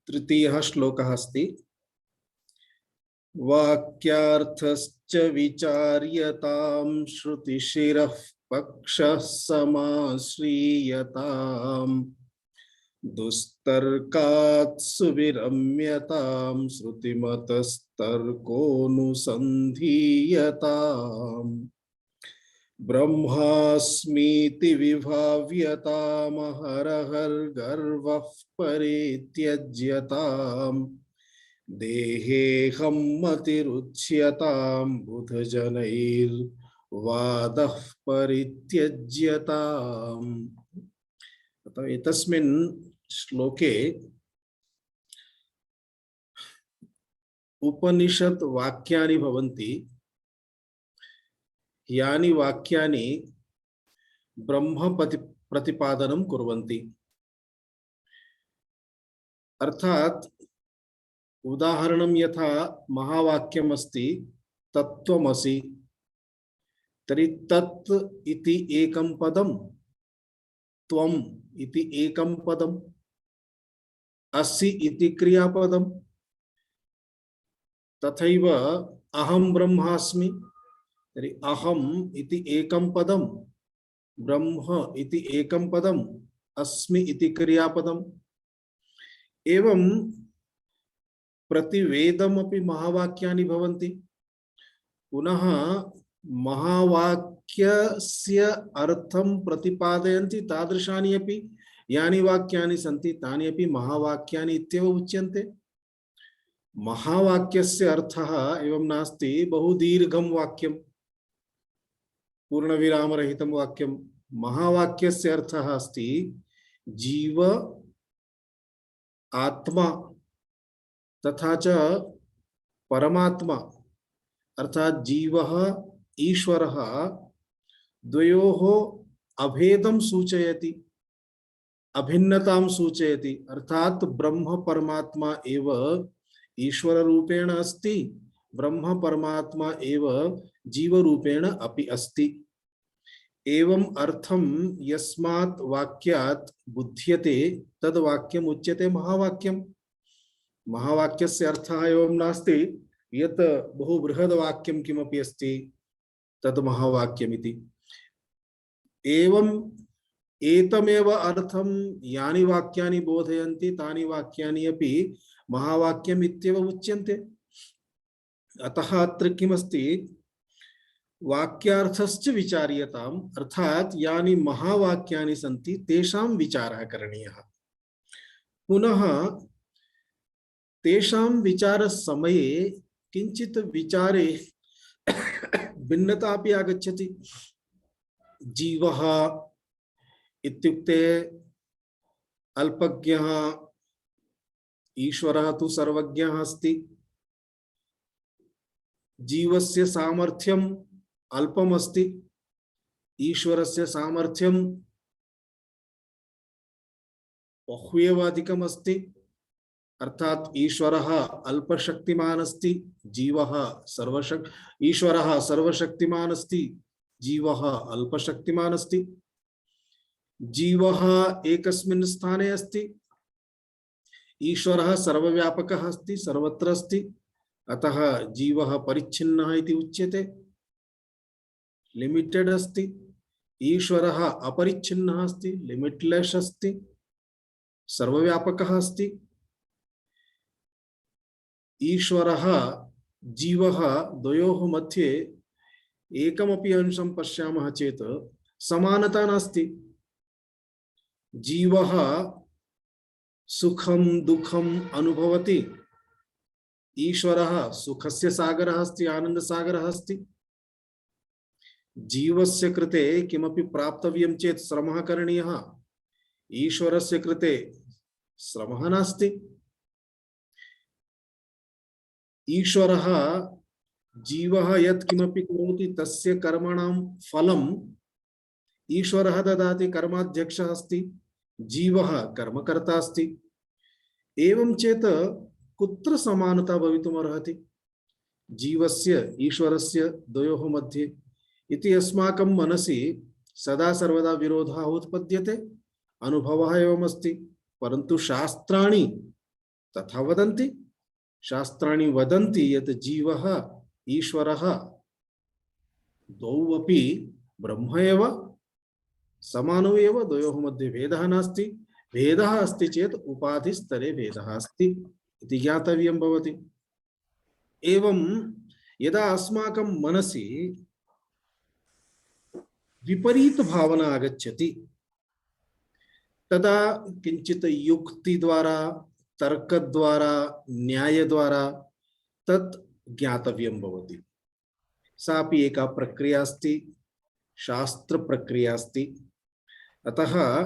तृतीयः श्लोकः अस्ति। वाक्यार्थश्च विचार्यतां श्रुतिशिरः पक्षः समाश्रीयताम् दुस्तर्कात् सुविरम्यतां श्रुतिमतस्तर्कोऽनुसन्धीयताम् ब्रह्मास्मीति विभाव्यतामहरहर्गर्वः परित्यज्यताम् देहेऽहं मतिरुच्यतां बुधजनैर्वादः परित्यज्यताम्। अतः एतस्मिन् श्लोके उपनिषत् वाक्यानि भवन्ति। यानि वाक्यानि ब्रह्म प्रतिपादनं कुर्वन्ति। अर्थात उदाहरणं यथा महावाक्यम् अस्ति तत्त्वमसि, तर्हि तत् इति एकं पदं, त्वम् इति एकं पदं, असि इति क्रियापदं, तथैव अहं ब्रह्मास्मि तर्हि अहम् इति एकं पदं, ब्रह्म इति एकं पदं, अस्मि इति क्रियापदम्। एवं प्रतिवेदमपि महावाक्यानि भवन्ति। पुनः महावाक्यस्य अर्थं प्रतिपादयन्ति तादृशानि अपि यानि वाक्यानि सन्ति तानि अपि महावाक्यानि इत्येव उच्यन्ते। महावाक्यस्य अर्थः एवं नास्ति बहुदीर्घं वाक्यं, पूर्णविरामरहितं वाक्यं। महावाक्यस्य अर्थः अस्ति जीव, आत्मा तथा च परमात्मा, अर्थात जीवः ईश्वरः द्वयोः अभेदं सूचयति, अभिन्नतां सूचयति। अर्थात ब्रह्म परमात्मा एव ईश्वर रूपेण अस्ति, ब्रह्म परमात्मा एव जीव रूपेण अपि अस्ति। एवं अर्थं यस्मात् वाक्यात् बुध्यते तद् वाक्यम् उच्यते महावाक्यम्। महावाक्यस्य अर्थः एवं नास्ति यत् बहु बृहद् वाक्यं किमपि अस्ति तद् महावाक्यमिति। एवं एतमेव अर्थं यानि वाक्यानि बोधयन्ति तानि वाक्यानि अपि महावाक्यम् इत्येव उच्यन्ते। अतः अत्र किमस्ति, वाक्यार्थश्च विचार्यताम्, अर्थात यानि महावाक्यानि सन्ति तेषां विचारः करणीयः। पुनः तेषां विचारसमये किञ्चित् विचारे भिन्नता अपि आगच्छति। जीवः इत्युक्ते अल्पज्ञः, ईश्वरः तु सर्वज्ञः अस्ति। जीवस्य सामर्थ्यम् अल्पम् अस्ति, ईश्वरस्य सामर्थ्यं बहुएव अधिकम् अस्ति। अर्थात ईश्वरः अल्पशक्तिमान् अस्ति, जीवः ईश्वरः सर्वशक्तिमान् अस्ति, जीवः अल्पशक्तिमान् अस्ति। जीवः एकस्मिन् स्थाने अस्ति, ईश्वरः सर्वव्यापकः अस्ति, सर्वत्र अस्ति। अतः जीवः परिच्छिन्नः इति उच्यते, लिमिटेड अस्ति। ईश्वरः अपरिच्छिन्नः अस्ति, लिमिटलेस अस्ति, सर्वव्यापकः अस्ति। ईश्वरः जीवः द्वयोः मध्ये एकमपि अंशं पश्यामः चेत् समानता नास्ति। जीवः सुखं दुःखम् अनुभवति, ईश्वरः सुखस्य सागरः अस्ति, आनन्दसागरः अस्ति। जीवस्य कृते किमपि प्राप्तव्यं चेत् श्रमः करणीयः, ईश्वरस्य कृते श्रमः नास्ति। ईश्वरः जीवः यत् किमपि करोति तस्य कर्मणां फलं ईश्वरः ददाति, कर्माध्यक्षः अस्ति, जीवः कर्मकर्ता अस्ति। एवं चेत् कुत्र समानता भवितुमर्हति जीवस्य ईश्वरस्य द्वयोः मध्ये इति अस्माकं मनसि सदा सर्वदा विरोधः उत्पद्यते, अनुभवः एवमस्ति। परन्तु शास्त्राणि तथा वदन्ति शास्त्राणि वदन्ति यत् जीवः ईश्वरः द्वौ अपि ब्रह्म एव समानौ एव, द्वयोः मध्ये भेदः नास्ति। भेदः अस्ति चेत् उपाधिस्तरे भेदः अस्ति इति ज्ञातव्यं भवति। एवं यदा अस्माकं मनसि विपरीत भावना आगच्छति तदा किंचित युक्ति द्वारा, तर्क द्वारा, न्याय द्वारा तत् ज्ञातव्यं भवति। सापि एका प्रक्रिया अस्ति, शास्त्र प्रक्रिया अस्ति। अतः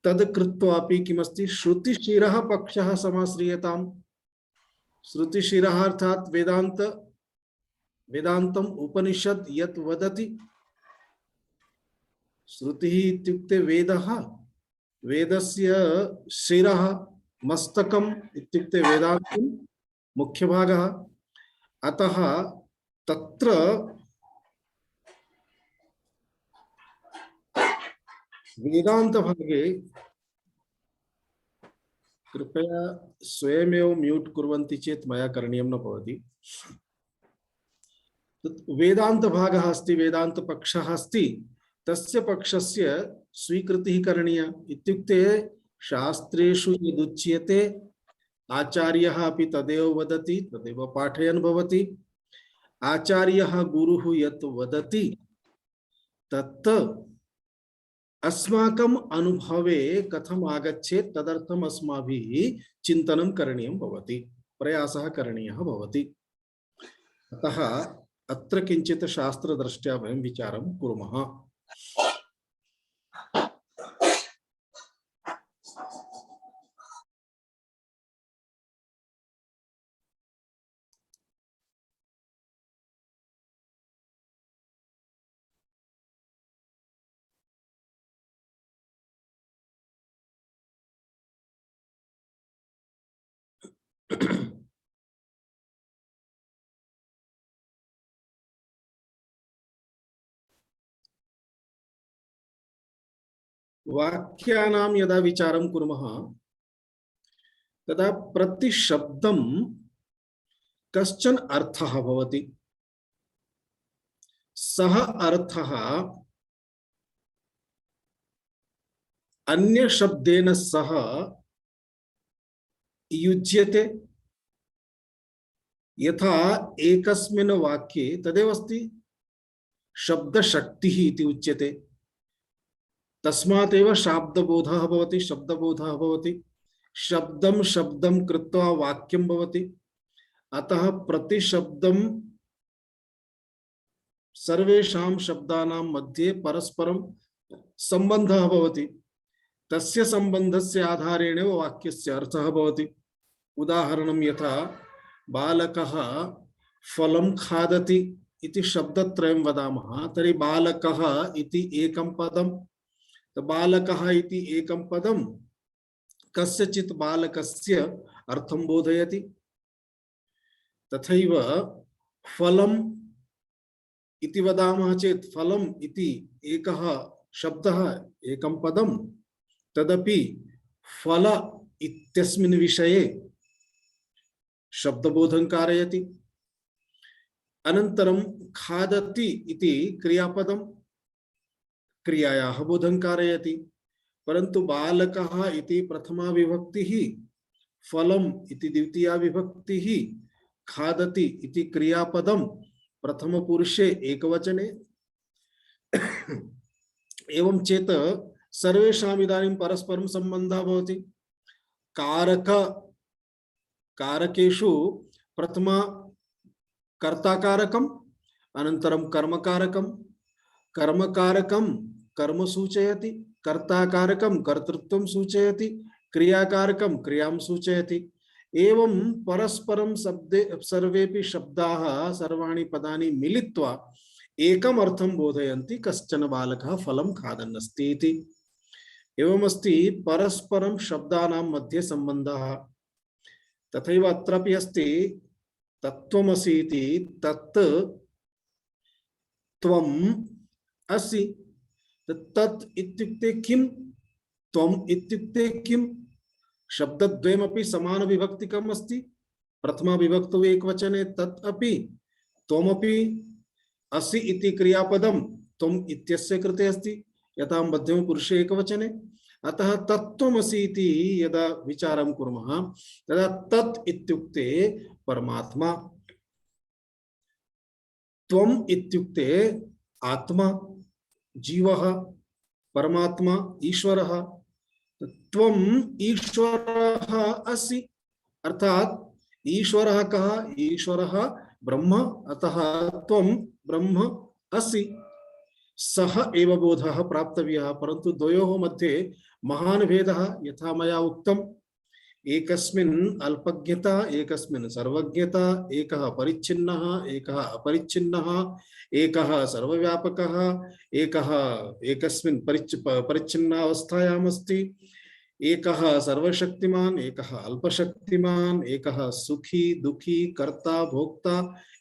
तद् कृत्वापि किमस्ति, श्रुतिशिरः पक्षः समाश्रियताम्। श्रुतिशिरः अर्थात् वेदांत, वेदांतम उपनिषद यत् वदति। श्रुतिः इत्युक्ते वेदः, वेदस्य शिरः मस्तकम् इत्युक्ते वेदांतं मुख्यभागः। अतः तत्र वेदांत भागे, कृपया स्वयमेव म्यूट कुर्वन्ति चेत् मया करणीयं न भवति। वेदांत भागः अस्ति, वेदांत पक्षः अस्ति, तस्य पक्षस्य स्वीकृतिः करणीया। इत्युक्ते शास्त्रेषु यदुच्यते आचार्यः अपि तदेव वदति, तदेव पाठयन् भवति। आचार्यः गुरुः यत् वदति तत् अस्माकम् अनुभवे कथम् आगच्छेत् तदर्थम् अस्माभिः चिन्तनं करणीयं भवति, प्रयासः करणीयः भवति। अतः अत्र किञ्चित् शास्त्रदृष्ट्या वयं विचारं कुर्मः। वाक्यानां यदा विचारं कुर्मः तदा प्रतिशब्दं कश्चन अर्थः भवति। सः अर्थः अन्य शब्देन सह युज्यते। यथा एकस्मिन् वाक्ये तदेव अस्ति शब्दशक्तिः इति उच्यते। तस्मादेव शाब्दबोधः भवति, शब्दबोधः भवति। शब्दं शब्दं कृत्वा वाक्यं भवति। अतः प्रतिशब्दं सर्वेषां शब्दानां मध्ये परस्परं सम्बन्धः भवति। तस्य सम्बन्धस्य आधारेण वाक्यस्य अर्थः भवति। उदाहरणं यथा बालकः फलं खादति इति शब्दत्रयं वदामः तर्हि बालकः इति एकं पदं, बालकः इति एकं पदं कस्यचित् बालकस्य अर्थं बोधयति। तथैव फलम् इति वदामः चेत् फलम् इति एकः शब्दः, एकं पदं, तदपि फल इत्यस्मिन् विषये शब्दबोधं कारयति। अनन्तरं खादति इति क्रियापदं क्रियायाः बोधं कारयति। परन्तु बालकः इति प्रथमा विभक्तिः, फलम् इति द्वितीया विभक्तिः, खादति इति क्रियापदं प्रथमपुरुषे एकवचने। एवं चेत् सर्वेषाम् इदानीं परस्परं सम्बन्धः भवति। कारक, कारकेषु प्रथमा कर्ताकारकम्, अनन्तरं कर्मकारकं। कर्मकारकं कर्म सूचयति, कर्ताकारकं कर्तृत्वं सूचयति, क्रियाकारकं क्रियां सूचयति। एवं परस्परं शब्दे सर्वेपि शब्दाः, सर्वाणि पदानि मिलित्वा एकम् अर्थं बोधयन्ति, कश्चन बालकः फलं खादन् अस्ति इति। एवमस्ति परस्परं शब्दानां मध्ये सम्बन्धः। तथैव अत्रापि अस्ति तत्त्वमसि इति। तत् त्वम् असि। तत् इत्युक्ते किं, त्वम् इत्युक्ते किं, शब्दद्वयमपि समान विभक्तिकम् अस्ति, प्रथमा विभक्तौ एकवचने तत् अपि त्वमपि असि इति क्रियापदं त्वम् इत्यस्य कृते अस्ति, यथा मध्यमपुरुषे एकवचने। अतः तत्त्वमसि इति यदा विचारं कुर्मः तदा तत् इत्युक्ते परमात्मा, त्वम् इत्युक्ते आत्मा जीवः, परमात्मा ईश्वरः। त्वम् ईश्वरः असि, अर्थात ईश्वरः कः? ईश्वरः ब्रह्म, अतः त्वं ब्रह्म असि। सः एव बोधः प्राप्तव्यः, परन्तु द्वयोः मध्ये महान् भेदः, यथा मया उक्तम्। एकस्मिन् अल्पज्ञता, एकस्मिन् सर्वज्ञता, एकः परिच्छिन्नः, एकः अपरिच्छिन्नः, एकः सर्वव्यापकः, एकः एकस्मिन् परिच्छिन्नावस्थायाम् अस्ति, एकः सर्वशक्तिमान्, एकः अल्पशक्तिमान्, एकः सुखी दुखी कर्ता भोक्ता,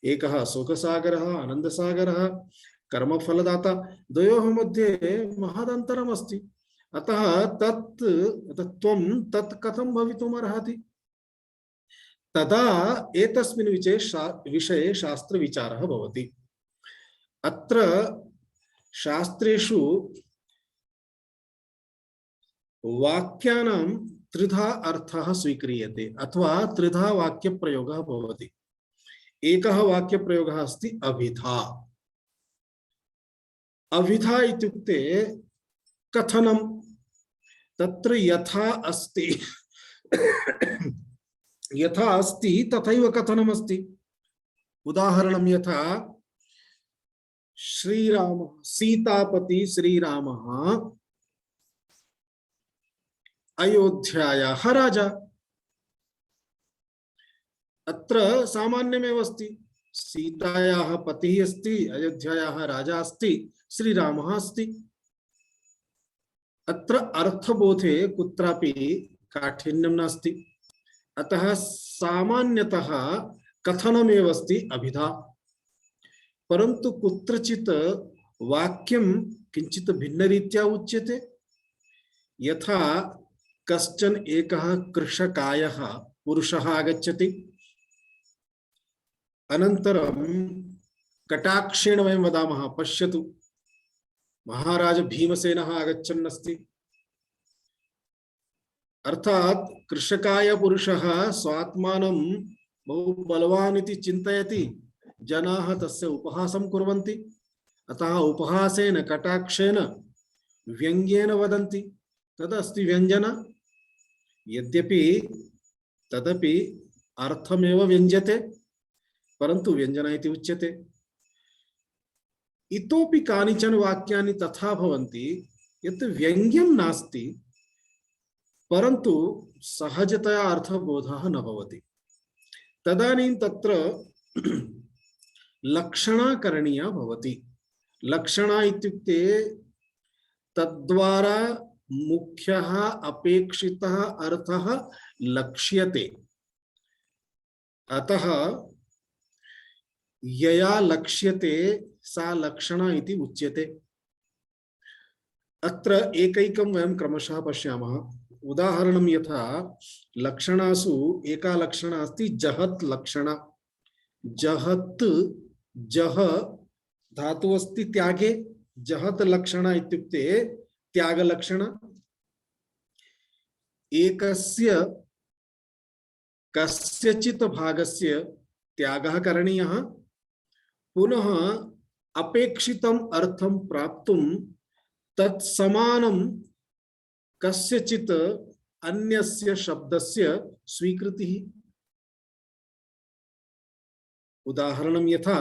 एकः सुखसागरः आनन्दसागरः कर्मफलदाता। द्वयोः मध्ये महदन्तरम् अस्ति। अतः तत् त्वं तत् कथं भवितुमर्हति? तदा एतस्मिन् विषये शास्त्रविचारः भवति। अत्र शास्त्रेषु वाक्यानां त्रिधा अर्थः स्वीक्रियते अथवा त्रिधा वाक्यप्रयोगः भवति। एकः वाक्यप्रयोगः अस्ति अभिधा। अभिधा इत्युक्ते कथनं, तत्र यथा अस्ति यथा अस्ति तथैव कथनम् अस्ति। उदाहरणं यथा श्रीराम सीतापति श्रीरामः अयोध्यायाः राजा। अत्र सामान्यमेव अस्ति, सीतायाः पतिः अस्ति, अयोध्यायाः राजा अस्ति, श्रीरामः अस्ति। अत्र अर्थबोधे कुत्रापि काठिन्यं नास्ति। अतः सामान्यतः कथनमेव अस्ति अभिधा, परन्तु कुत्रचित् वाक्यं किञ्चित् भिन्नरीत्या उच्यते। यथा कश्चन एकः कृषकायः पुरुषः आगच्छति, अनन्तरं कटाक्षेण वयं वदामः पश्यतु महाराज भीमसेनः आगच्छन् अस्ति। अर्थात कृषकाय पुरुषः स्वात्मानं बहु बलवान् इति चिन्तयति, जनाः तस्य उपहासं कुर्वन्ति, अतः उपहासेन कटाक्षेन व्यङ्ग्येन वदन्ति तदस्ति व्यञ्जना। यद्यपि तदपि अर्थमेव व्यञ्जते, परन्तु व्यञ्जना इति उच्यते। इतोपि कानिचन वाक्यानि तथा भवन्ति यत् व्यङ्ग्यं नास्ति, परन्तु सहजतया अर्थबोधः न भवति। तदानीं तत्र लक्षणा करणीया भवति। लक्षणा इत्युक्ते तद्वारा मुख्यः अपेक्षितः अर्थः लक्ष्यते। अतः यया लक्ष्यते सा लक्षणा इति उच्यते। अत्र एकैकं वयं क्रमशः पश्यामः। उदाहरणं यथा लक्षणासु एका लक्षणा अस्ति जहत् लक्षणा। जहत्, जह धातु अस्ति त्यागे, जहत् लक्षणा इत्युक्ते त्यागलक्षणा। एकस्य कस्यचित् भागस्य त्यागः करणीयः, पुनः अपेक्षितम् अर्थं प्राप्तुं तत्समानं कस्यचित् अन्यस्य शब्दस्य स्वीकृतिः। उदाहरणं यथा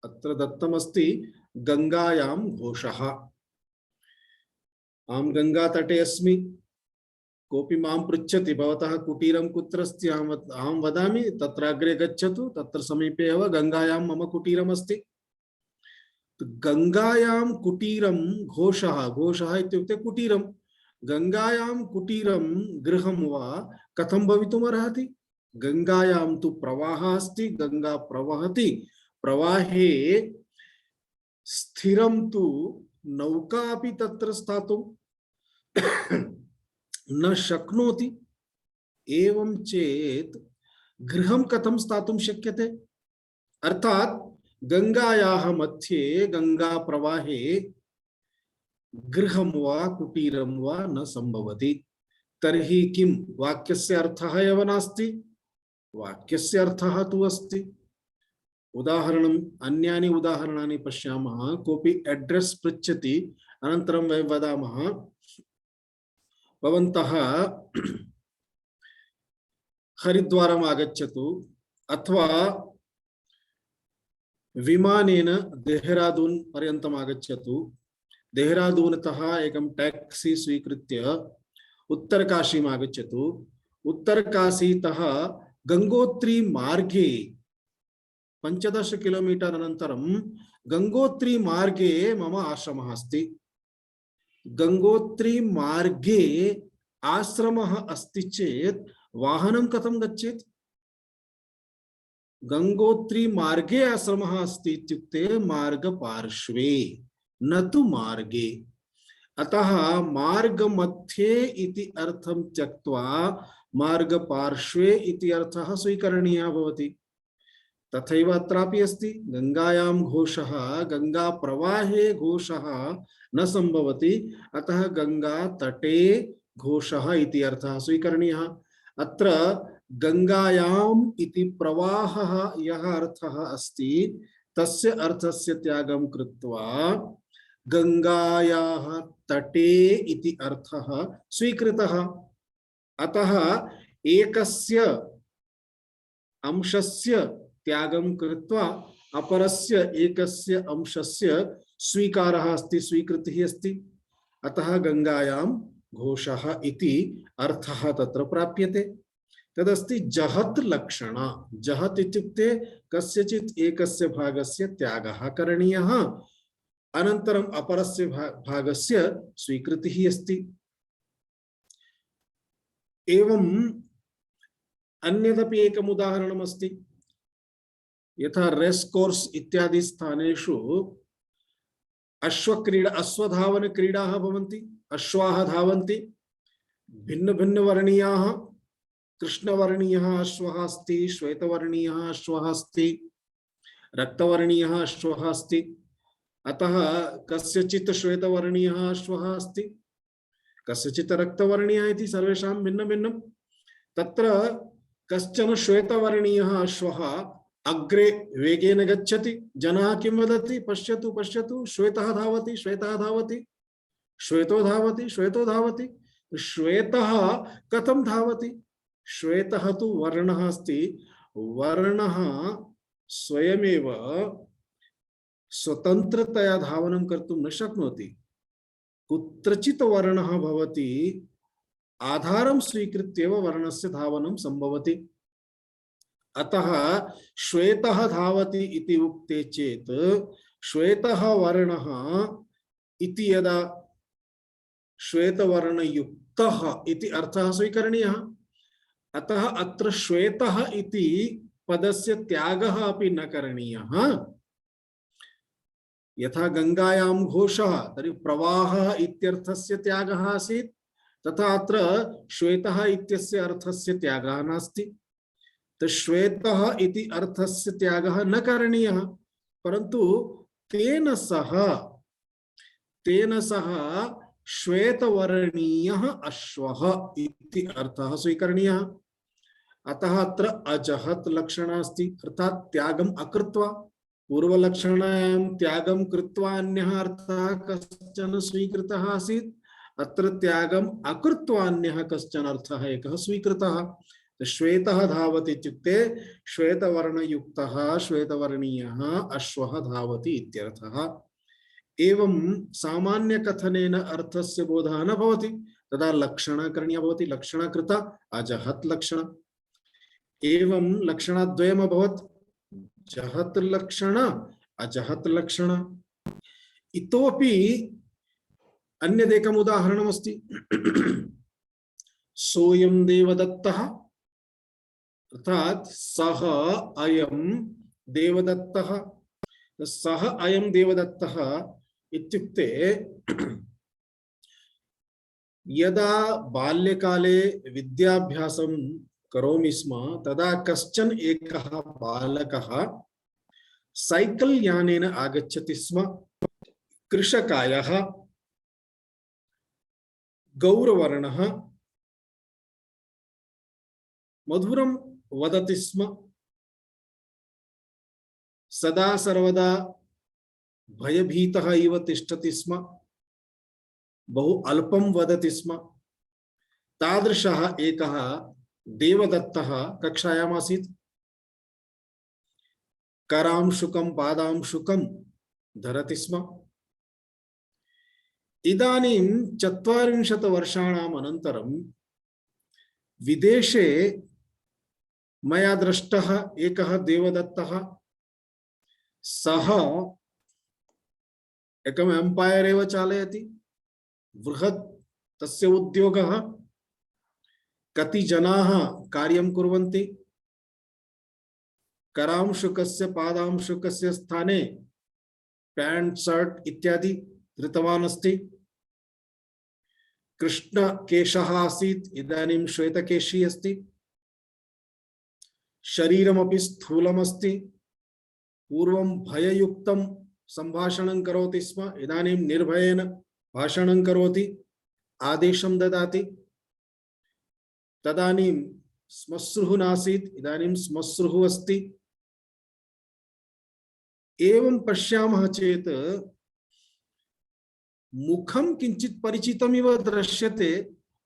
अत्र दत्तमस्ति गंगायां घोषः। अहं गंगातटे अस्मि, कोऽपि मां पृच्छति भवतः कुटीरं कुत्र अस्ति, अहं वदामि तत्र अग्रे गच्छतु, तत्र समीपे एव गंगायां मम कुटीरम् अस्ति। गंगायां कुटीरं घोषः, घोषः इत्युक्ते कुटीरं, गंगायां कुटीरं गृहं वा कथं भवितुमर्हति? गंगायां तु प्रवाहः अस्ति, गंगा प्रवहति, प्रवाहे स्थिरं तु नौका अपि तत्र स्थातुं न शक्नोति। एवं चेत गृहं कथं स्थातुं शक्यते? अर्थात गंगायाः मध्ये, गंगा प्रवाहे गृहं वा कुटीरं वा न संभवति। तर्हि किं वाक्यस्य अर्थः एव नास्ति? वाक्यस्य अर्थः तु अस्ति। उदाहरणम्, अन्यानि उदाहरणानि पश्यामः। कोऽपि एड्रेस् पृच्छति, अनन्तरं वयं वदामः भवन्तः हरिद्वारम् आगच्छतु, अथवा विमानेन देहरादून् पर्यन्तम् आगच्छतु, देहरादूनतः एकं टैक्सी स्वीकृत्य उत्तरकाशीम् आगच्छतु, उत्तरकाशीतः गंगोत्री मार्गे 15 किलोमीटर अनन्तरं गंगोत्री मार्गे मम आश्रमः अस्ति। गंगोत्री मार्गे आश्रमः अस्ति चेत् वाहनं कथं गच्छेत्? गंगोत्री मार्गे आश्रमः अस्ति इत्युक्ते मार्गपार्श्वे, न तु मार्गे। अतः मार्गमध्ये इति अर्थं त्यक्त्वा मार्गपार्श्वे इति अर्थः स्वीकरणीयः भवति। तथैव अत्रापि अस्ति, गंगायां घोषः, गंगा प्रवाहे घोषः न संभवति, अतः गंगा तटे घोषः इति अर्थः स्वीकरणीयः। अत्र गंगायाम् इति प्रवाहः यः अर्थः अस्ति, तस्य अर्थस्य त्यागं कृत्वा गंगायाः तटे इति अर्थः स्वीकृतः। अतः एकस्य अंशस्य त्यागं कृत्वा अपरस्य एकस्य अंशस्य स्वीकारः अस्ति, स्वीकृतिः अस्ति। अतः गंगायां घोषः इति अर्थः तत्र प्राप्यते। तदस्ति जहत् लक्षण। जहत् इत्युक्ते कस्यचित् एकस्य भागस्य त्यागः करणीयः, अनन्तरम् अपरस्य भागस्य स्वीकृतिः अस्ति। एवम् अन्यदपि एकम् उदाहरणम् अस्ति। यथा रेस् कोर्स् इत्यादि स्थानेषु अश्वक्रीडा, अश्वधावन क्रीडाः भवन्ति। अश्वाः धावन्ति, भिन्न भिन्न वर्णीयाः। कृष्णवर्णीयः अश्वः अस्ति, श्वेतवर्णीयः अश्वः अस्ति, रक्तवर्णीयः अश्वः अस्ति। अतः कस्यचित् श्वेतवर्णीयः अश्वः अस्ति, कस्यचित् रक्तवर्णीयः इति सर्वेषां भिन्न भिन्नं। तत्र कश्चन श्वेतवर्णीयः अश्वः अग्रे वेगेन गच्छति। जनाः किं वदति? पश्यतु पश्यतु, श्वेतः धावति, श्वेतः धावति, श्वेतो धावति, श्वेतो धावति। श्वेतः कथं धावति? श्वेतः तु वर्णः अस्ति। वर्णः स्वयमेव स्वतन्त्रतया धावनं कर्तुं न शक्नोति। कुत्रचित् वर्णः भवति, आधारं स्वीकृत्य एव वर्णस्य धावनं संभवति। अतः श्वेतः धावति इति उक्ते चेत् श्वेतः वर्णः इति यदा श्वेतवर्णयुक्तः इति अर्थः स्वीकरणीयः। अतः अत्र श्वेतः इति पदस्य त्यागः अपि न करणीयः। यथा गंगायां घोषः, तर्हि प्रवाहः इत्यर्थस्य त्यागः आसीत्, तथा अत्र श्वेतः इत्यस्य अर्थस्य त्यागः नास्ति। तो श्वेतः इति अर्थस्य त्यागः न करणीयः, परन्तु तेन सह श्वेतवर्णीयः अश्वः इति अर्थः स्वीकरणीयः। अतः अत्र अजहत् लक्षण अस्ति, अर्थात् त्यागम् अकृत्वा। पूर्वलक्षणायां त्यागं कृत्वा अन्यः अर्थः कश्चन स्वीकृतः आसीत्, अत्र त्यागम् अकृत्वा अन्यः कश्चन अर्थः एकः स्वीकृतः। श्वेतः धावति इत्युक्ते श्वेतवर्णयुक्तः श्वेतवर्णीयः अश्वः धावति इत्यर्थः। एवं सामान्यकथनेन अर्थस्य बोधः न भवति, तदा लक्षण करणीया भवति। लक्षणकृत अजहत् लक्षण। एवं लक्षणद्वयम् अभवत्, जहत् लक्षण अजहत् लक्षण। इतोपि अन्यदेकम् उदाहरणमस्ति। सोऽयं देवदत्तः, अर्थात् सः अयं देवदत्तः। सः अयं देवदत्तः इत्युक्ते यदा बाल्यकाले विद्याभ्यासं करोमि स्म तदा कश्चन एकः बालकः साइकल यानेन आगच्छति स्म। कृषकायः, गौरवर्णः, मधुरं वदति स्म। सदा सर्वदा भयभीतः इव तिष्ठति स्म। बहु अल्पं वदति स्म। तादृशः एकः देवदत्तः कक्षायाम् आसीत्। करां शुकं पादां शुकं धरति स्म। इदानीं 40 वर्षाणाम् अनन्तरं विदेशे मया दृष्टः एकः देवदत्तः। सः एकम् एम्पायर एव चालयति। बृहत् तस्य उद्योगः। कति जनाः कार्यं कुर्वन्ति। करांशुकस्य पादांशुकस्य स्थाने पैंट शर्ट इत्यादि धृतवान् अस्ति। कृष्णकेशः आसीत्, इदानीं श्वेतकेशी अस्ति। शरीरमपि स्थूलमस्ति। पूर्वं भययुक्तं संभाषणं करोति स्म, इदानीं निर्भयेन भाषणं करोति, आदेशं ददाति। तदानीं श्मश्रुः नासीत्, इदानीं श्मश्रुः अस्ति। एवं पश्यामः चेत् मुखं किंचित परिचितमिव दृश्यते,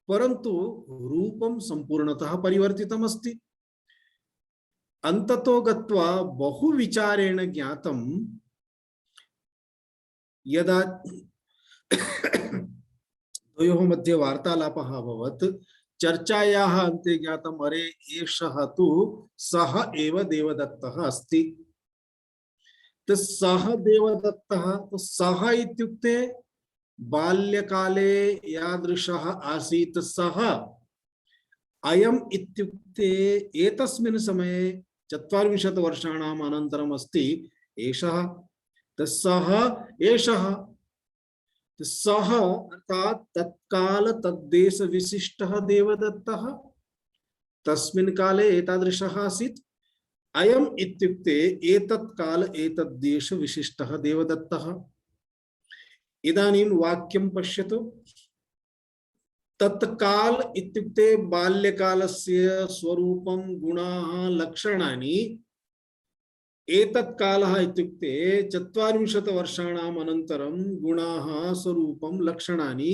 परन्तु रूपं संपूर्णतः परिवर्तितम् अस्ति। अन्ततो गत्वा बहु विचारेण ज्ञातं, यदा द्वयोः मध्ये वार्तालापः अभवत्, चर्चायाः अन्ते ज्ञातम्, अरे एषः तु सः एव देवदत्तः अस्ति। तो सः देवदत्तः, तो सः इत्युक्ते बाल्यकाले यादृशः आसीत् सः, अयम् इत्युक्ते एतस्मिन् समये 40 वर्षाणाम् अनन्तरम् अस्ति एषः। सः एषः सः अर्थात् तत्काल तद्देश विशिष्टः देवदत्तः तस्मिन् काले एतादृशः आसीत्। अयम् इत्युक्ते एतत्काल एतद्देश विशिष्टः देवदत्तः। इदानीं वाक्यं पश्यतु। तत्काल इत्युक्ते बाल्यकालस्य स्वरूपं गुणाः लक्षणानि। एतत्कालः इत्युक्ते 40 वर्षाणाम् अनन्तरं गुणाः स्वरूपं लक्षणानि,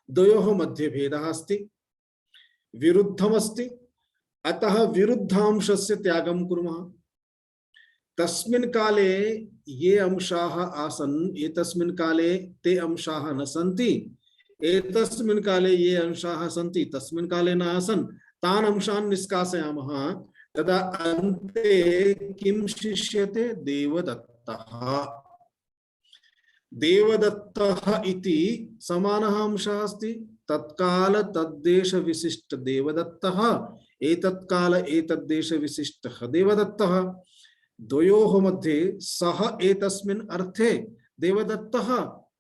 द्वयोः मध्ये भेदः अस्ति, विरुद्धमस्ति। अतः विरुद्धांशस्य त्यागं कुर्मः। तस्मिन् काले ये अंशाः आसन्, एतस्मिन् काले ते अंशाः न सन्ति। एतस्मिन् काले ये अंशाः सन्ति, तस्मिन् काले न आसन्। तान् अंशान् निष्कासयामः, तदा अन्ते किं शिष्यते? देवदत्तः। देवदत्तः इति समानः अंशः अस्ति। तत्काल तद्देश विशिष्ट देवदत्तः, एतत्काल एतद्देश विशिष्टः देवदत्तः। द्वयोः मध्ये सः एतस्मिन् अर्थे देवदत्तः,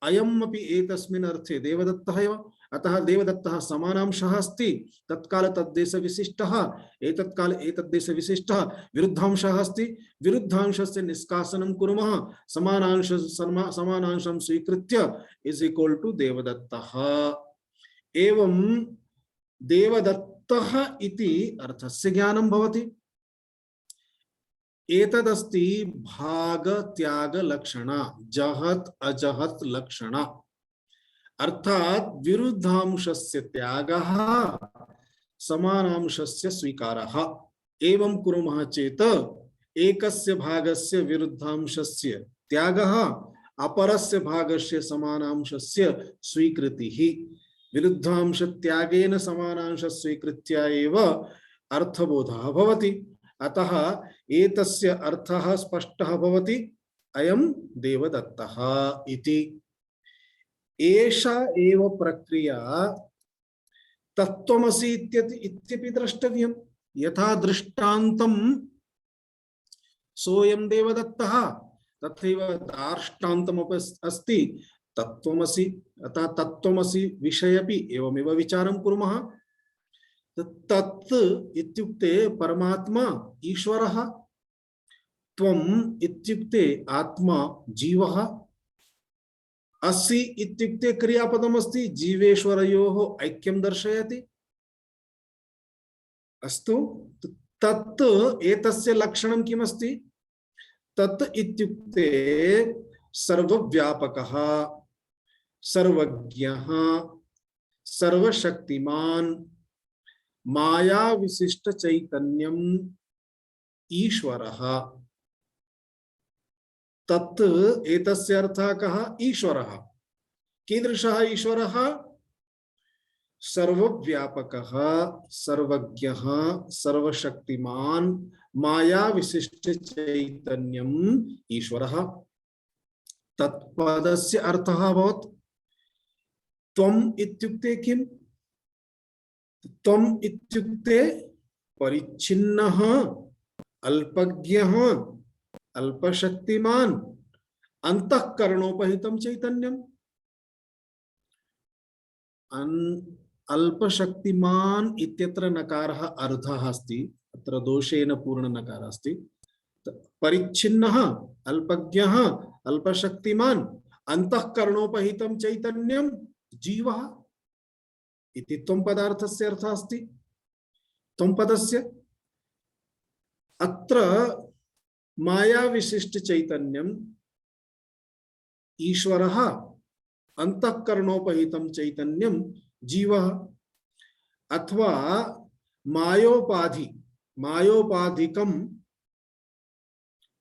अयम् अपि एतस्मिन् अर्थे देवदत्तः एव। अतः देवदत्तः समानांशः अस्ति। तत्काल तद्देश विशिष्टः, एतत्काल एतद्देश विशिष्टः विरुद्धांशः अस्ति। विरुद्धांशस्य निष्कासनं कुर्मः, समानांशं स्वीकृत्य इज इक्वल टू देवदत्तः। एवं देवदत्तः इति अर्थस्य ज्ञानं भवति। एतदस्ति भाग त्याग लक्षण, जहत अजहत लक्षण। अर्थात विरुद्धांशस्य त्यागः, समानांशस्य स्वीकारः। एवं कुर्मः चेत् एकस्य भागस्य विरुद्धांशस्य त्यागः, अपरस्य भागस्य समानांशस्य स्वीकृतिः। विरुद्धांश त्यागेन समानांश स्वीकृत्या एव अर्थबोधः भवति। अतः एतस्य अर्थः स्पष्टः भवति, अयं देवदत्तः इति। एषा एव प्रक्रिया तत्त्वमसि इत्यपि द्रष्टव्यम्। यथा दृष्टान्तं सोऽयं देवदत्तः, तथैव दार्ष्टान्तमपि अस्ति। तत्त्वमसि, अतः तत्त्वमसि विषयेपि एवमेव विचारं कुर्मः। तत् इत्युक्ते परमात्मा ईश्वरः, त्वम् इत्युक्ते आत्मा जीवः, असि इत्युक्ते क्रियापदमस्ति, जीवेश्वरयोः ऐक्यं दर्शयति। अस्तु, तत् एतस्य लक्षणं किमस्ति? तत् इत्युक्ते सर्वव्यापकः, सर्वज्ञः, सर्वशक्तिमान्, माया विशिष्ट चैतन्यम् ईश्वरः। तत् एतस्य अर्थः कः? ईश्वरः। कीदृशः ईश्वरः? सर्वव्यापकः, सर्वज्ञः, सर्वशक्तिमान्, माया विशिष्ट चैतन्यम् ईश्वरः। तत्पदस्य अर्थः अभवत् त्वम् इत्युक्ते किम्? त्वम् इत्युक्ते परिच्छिन्नः, अल्पज्ञः, अल्पशक्तिमान्, अंतःकरणोपहितं चैतन्यम्। अल्पशक्तिमान् इत्यत्र नकारः अर्धः अस्ति, अत्र दोषेण पूर्ण नकारः अस्ति। परिच्छिन्नः, अल्पज्ञः, अल्पशक्तिमान्, अंतःकरणोपहितं चैतन्यं जीवः इति त्वं पदार्थस्य अर्थः अस्ति। त्वं पदस्य अत्र माया विशिष्ट चैतन्यम् ईश्वरः, अंतःकरणोपहितं चैतन्यं जीवः, अथवा मायोपाधि, मायोपाधिकं,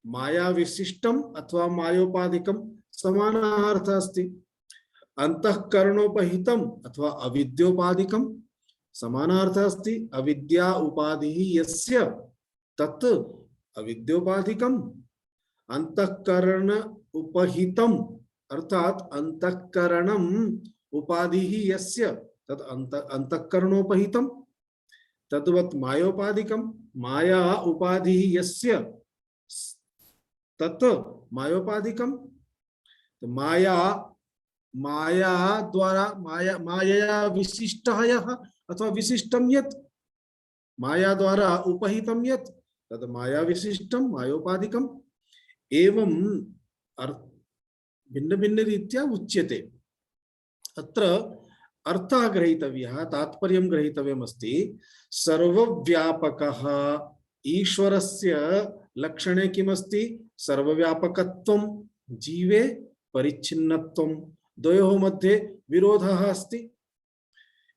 माया विशिष्टम अथवा मायोपाधिकम समानः अर्थः अस्ति। अंतःकरणोपहितम अथवा अविद्योपाधिकम समानः अर्थः अस्ति। अविद्या उपाधिः यस्य तत् अविद्योपाधिकम, अंतःकरण उपहितम अर्थात अंतःकरणम उपाधिः यस्य तत् अंतःकरणोपहितम, तद्वत् मायोपाधिकम, माया उपाधिः यस्य तत् मायोपाधिकम। तो माया, माया द्वारा, मायया विशिष्टः यः अथवा विशिष्टं यत्, माया द्वारा उपहितं यत् तद् माया विशिष्टं, मायोपाधिकम्। एवं भिन्न भिन्न रीत्या उच्यते। अत्र अर्थः ग्रहीतव्यः, तात्पर्यं ग्रहीतव्यमस्ति। सर्वव्यापकः ईश्वरस्य लक्षणे किमस्ति? सर्वव्यापकत्वं, जीवे परिच्छिन्नत्वं। द्वयोः मध्ये विरोधः अस्ति।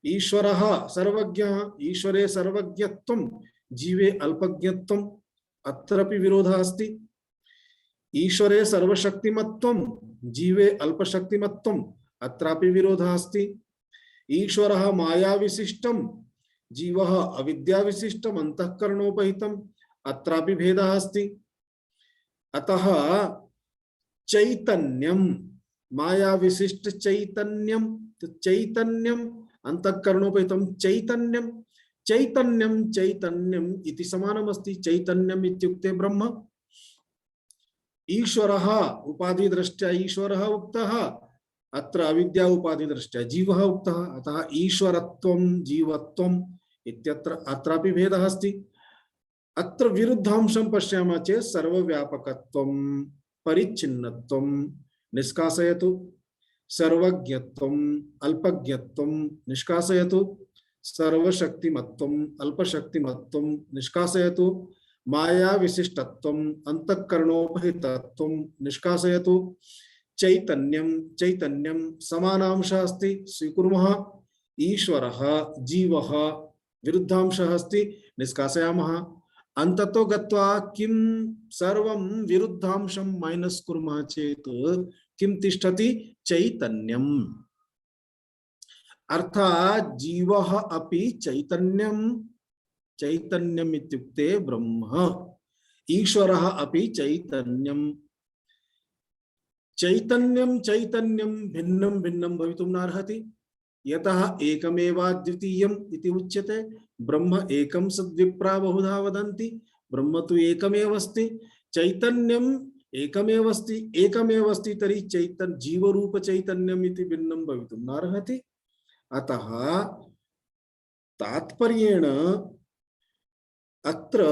ईश्वरः सर्वज्ञः, ईश्वरे सर्वज्ञत्वं, जीवे अल्पज्ञत्वम्, अत्रापि विरोधः अस्ति। ईश्वरे सर्वशक्तिमत्वं, जीवे अल्पशक्तिमत्वम्, अत्रापि विरोधः अस्ति। ईश्वरः माया विशिष्टं, जीवः अविद्या विशिष्टम्, अंतःकरणोपहितम्, अत्रापि भेदः अस्ति। अतः चैतन्यं, माया विशिष्ट चैतन्यं, चैतन्यं अंतःकरणोपहितं चैतन्यं, चैतन्यं चैतन्यम् इति समानमस्ति। चैतन्यम् इत्युक्ते ब्रह्म। ईश्वरः उपाधि दृष्ट्या ईश्वरः उक्तः, अत्र अविद्या उपाधि दृष्ट्या जीवः उक्तः। अतः ईश्वरत्वं जीवत्वम् इत्यत्र अत्रापि भेदः अस्ति। अत्र विरुद्धांशं पश्यामः चेत् सर्वव्यापकत्वं, परिच्छिन्नत्वं निष्कासयतु, सर्वज्ञत्वं, अल्पज्ञत्वं निष्कासयतु, सर्वशक्तिमत्वं, अल्पशक्तिमत्वं निष्कासयतु, माया विशिष्टत्वं, अंतःकरणोपहितत्वं निष्कासयतु। चैतन्यं, चैतन्यं समानांशः अस्ति, स्वीकुर्मः। ईश्वरः, जीवः विरुद्धांशः अस्ति, निष्कासयामः। अंततो गत्वा किं सर्वं विरुद्धांशं माइनस कुर्मः चेत् किं तिष्ठति? चैतन्यम्। अर्थात् जीवः अपि चैतन्यं, चैतन्यम् इत्युक्ते ब्रह्म। ईश्वरः अपि चैतन्यम्। चैतन्यं चैतन्यं भिन्नं भिन्नं भवितुं नार्हति। यतः एकमेवाद्वितीयम् इति उच्यते। ब्रह्म एकं सद्विप्रा बहुधा वदन्ति, ब्रह्म तु एकमेव अस्ति। चैतन्यं एकमेव अस्ति तर्हि चैतन्य जीवरूप चैतन्यम् इति भिन्नं भवितुं नार्हति। अतः तात्पर्येण अत्र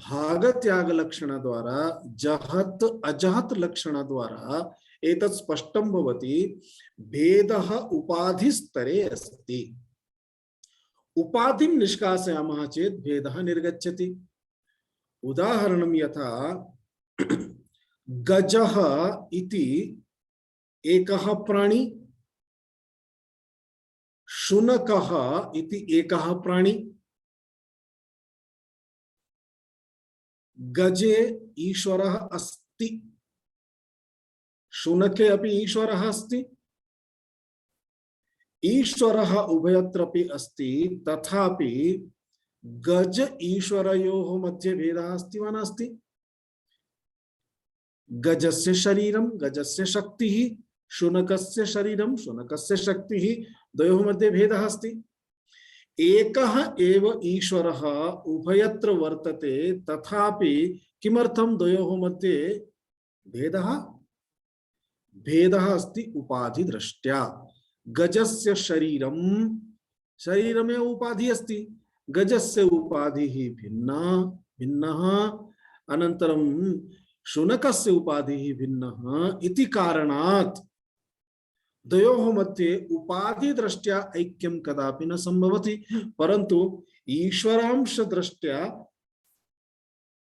भागत्याग लक्षण द्वारा जहत अजहत लक्षण द्वारा एतत् स्पष्टं भवति भेदः उपाधि स्तरे अस्ति। उपाधिं निष्कासयामः चेत् भेदः निर्गच्छति। उदाहरणं यथा गजः इति एकः प्राणी, शुनकः इति एकः प्राणी। गजे ईश्वरः अस्ति, शुनके अपि ईश्वरः अस्ति। ईश्वरः उभयत्रपि अस्ति, तथापि गज ईश्वरयोः मध्ये भेदः अस्ति वा नास्ति? गजस्य शरीरं गजस्य शक्तिः, शुनकस्य शरीरं शुनकस्य शक्तिः, द्वयोः मध्ये भेदः अस्ति। एकः एव ईश्वरः उभयत्र वर्तते, तथापि किमर्थं द्वयोः मध्ये भेदः? भेदः अस्ति उपाधि दृष्ट्या। गजस्य शरीरमेव उपाधि अस्ति, गजस्य उपाधिः भिन्नः, अनन्तरं शुनकस्य उपाधिः भिन्नः इति कारणात् द्वयोः मध्ये उपाधि दृष्ट्या ऐक्यं कदापि न संभवति, परन्तु ईश्वरांश दृष्ट्या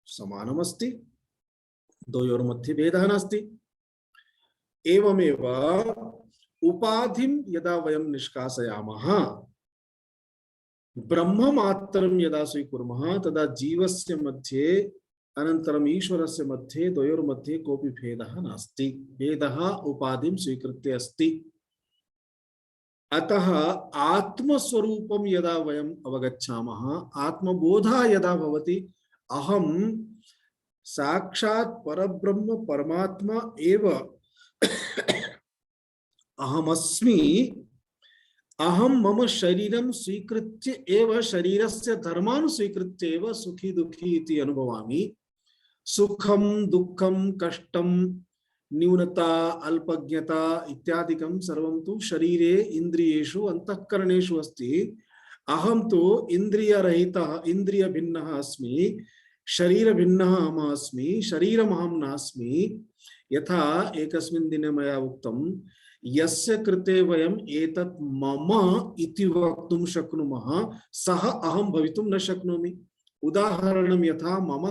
समानमस्ति, द्वयोर्मध्ये भेदः नास्ति। एवमेव उपाधिं यदा वयं निष्कासयामः, ब्रह्ममात्रं यदा स्वीकुर्मः, तदा जीवस्य मध्ये अनन्तरम् ईश्वरस्य मध्ये द्वयोर्मध्ये कोऽपि भेदः नास्ति। भेदः उपाधिं स्वीकृत्य अस्ति। अतः आत्मस्वरूपं यदा वयम् अवगच्छामः, आत्मबोधः यदा भवति, अहं साक्षात् परब्रह्म परमात्मा एव अहमस्मि, अहं मम शरीरं स्वीकृत्य एव शरीरस्य धर्मान् स्वीकृत्य एव सुखी दुःखी इति अनुभवामि। सुखं दुःखं कष्टं न्यूनता अल्पज्ञता इत्यादिकं सर्वं तु शरीरे इन्द्रियेषु अंतःकरणेषु अस्ति। अहं तु इन्द्रियरहितः इन्द्रियभिन्नः अस्मि, शरीरभिन्नः अहम् अस्मि, शरीरमहं नास्मि। यथा एकस्मिन् दिने मया उक्तं, यस्य कृते वयम् एतत् मम इति वक्तुं शक्नुमः, सः अहं भवितुं न शक्नोमि। उदाहरणं यथा मम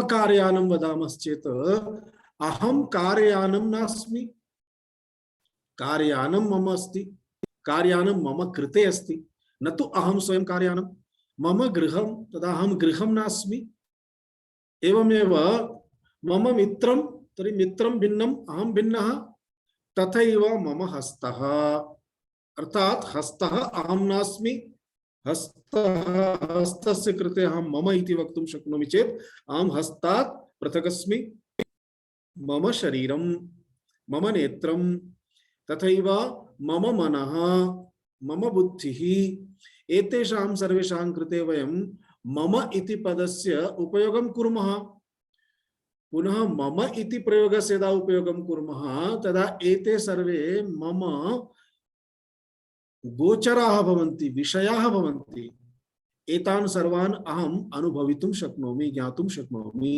कारयानं वदामश्चेत् अहं कारयानं नास्मि, कारयानं मम अस्ति, कारयानं मम कृते अस्ति, न तु अहं स्वयं कारयानं। मम गृहं, तदा अहं गृहं नास्मि। एवमेव मम मित्रं, तर्हि मित्रं भिन्नम् अहं भिन्नः। तथैव मम हस्तः, अर्थात् हस्तः अहं नास्मि, हस्तस्य कृते अहं मम इति वक्तुं शक्नोमि चेत् अहं हस्तात् पृथक् अस्मि। मम शरीरं, मम नेत्रं, तथैव मम मनः, मम बुद्धिः, एतेषां सर्वेषां कृते वयं मम इति पदस्य उपयोगं कुर्मः। पुनः मम इति प्रयोगस्य यदा उपयोगं कुर्मः, तदा एते सर्वे मम गोचराः भवन्ति, विषयाः भवन्ति। एतान् सर्वान् अहम् अनुभवितुं शक्नोमि, ज्ञातुं शक्नोमि।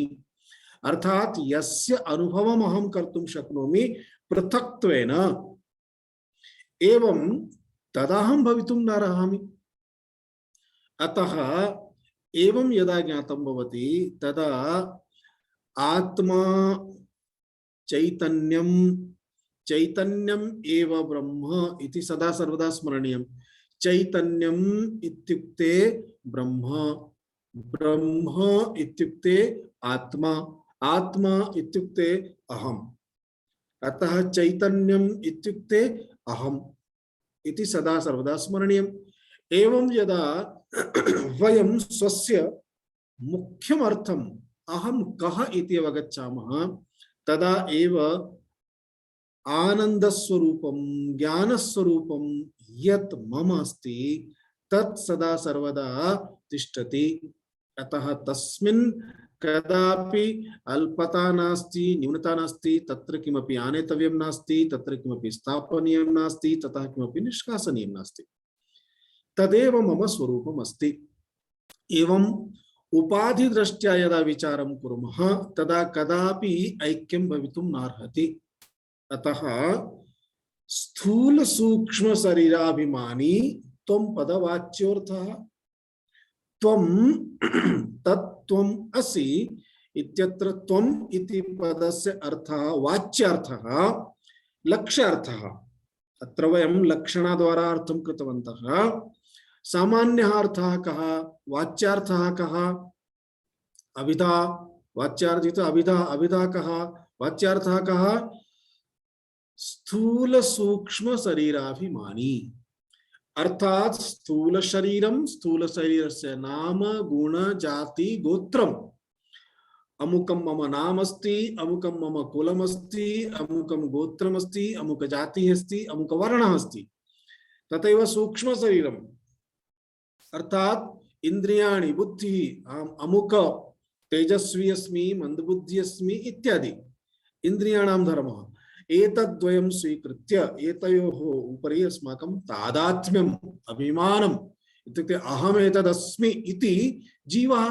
अर्थात् यस्य अनुभवम् अहं कर्तुं शक्नोमि पृथक्त्वेन, एवं तदाहं भवितुं न अर्हामि। अतः एवं यदा ज्ञातं भवति, तदा आत्मा चैतन्यं, चैतन्यम् एव ब्रह्म इति सदा सर्वदा स्मरणीयम्। चैतन्यम् इत्युक्ते ब्रह्म, ब्रह्म इत्युक्ते आत्मा, आत्मा इत्युक्ते अहम्। अतः चैतन्यम् इत्युक्ते अहम् इति सदा सर्वदा स्मरणीयम्। एवं यदा वयं स्वस्य मुख्यमर्थम् अहं कः इति अवगच्छामः, तदा एव आनन्दस्वरूपं, ज्ञानस्वरूपं यत् मम अस्ति तत् सदा सर्वदा तिष्ठति। अतः तस्मिन् कदापि अल्पता नास्ति, न्यूनता नास्ति, तत्र किमपि आनेतव्यं नास्ति, तत्र किमपि स्थापनीयं नास्ति, ततः किमपि निष्कासनीयं नास्ति। तदेव मम स्वरूपम् अस्ति। एवं उपाधि दृष्ट्या यदा विचारं कुर्मः तदा कदापि ऐक्यं भवितुं नार्हति। अतः स्थूल सूक्ष्म शरीराभिमानी त्वं पदवाच्योऽर्थः। त्वं तत्त्वम् असि इत्यत्र त्वम् इति पदस्य अर्थः वाच्यार्थः, लक्ष्यार्थः। अत्र वयं लक्षणद्वारा अर्थं कृतवन्तः। सामान्यः अर्थः कः, वाच्यार्थः कः? अभिधा, वाच्यार्थित अभिधा, अभिधा कः, वाच्यार्थः कः? स्थूल सूक्ष्म शरीराभिमानी, अर्थात स्थूल शरीरम, स्थूल शरीरस्य नाम गुण जाति गोत्रम। अमुकम मम नाम अस्ति, अमुकम मम कुलम अस्ति, अमुकम गोत्रम अस्ति, अमुक जाति अस्ति, अमुक वर्णः अस्ति। तथैव सूक्ष्म शरीरम अर्थात इंद्रियाणि, बुद्धि, अमुक तेजस्वी अस्मि, मंदबुद्धि अस्मि इत्यादि इंद्रियाणां धर्मः। एतद्वयं स्वीकृत्य एतयोः उपरि अस्माकं तादात्म्यम्, अभिमानम्, इत्युक्ते अहमेतदस्मि इति जीवः।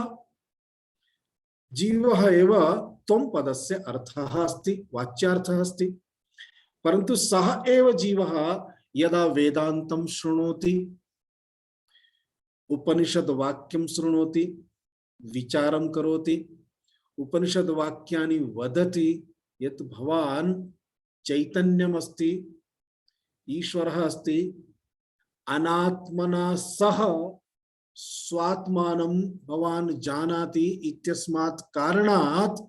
जीवः एव त्वं पदस्य अर्थः अस्ति, वाच्यार्थः अस्ति। परन्तु सः एव जीवः यदा वेदान्तं शृणोति, उपनिषद् वाक्यं शृणोति, विचारं करोति, उपनिषद् वाक्यानि वदति यत् भवान् चैतन्यमस्ति, ईश्वरः अस्ति, अनात्मना सह स्वात्मानं भवान् जानाति इत्यस्मात् कारणात्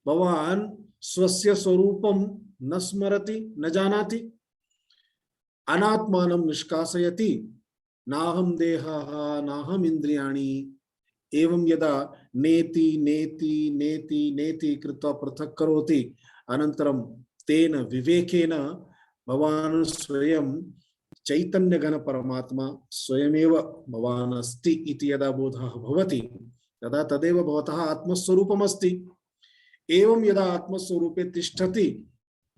भवान् स्वस्य स्वरूपं न स्मरति, न जानाति, अनात्मानं निष्कासयति। नाहं देहः, नाहम् इन्द्रियाणि। एवं यदा नेति नेति नेति नेति कृत्वा पृथक् करोति, अनन्तरं तेन विवेकेन भवान् स्वयं चैतन्य घन परमात्मा स्वयमेव भवान् अस्ति इति यदा बोधः भवति तदा तदेव भवतः आत्मस्वरूपम् अस्ति। एवं यदा आत्मस्वरूपे तिष्ठति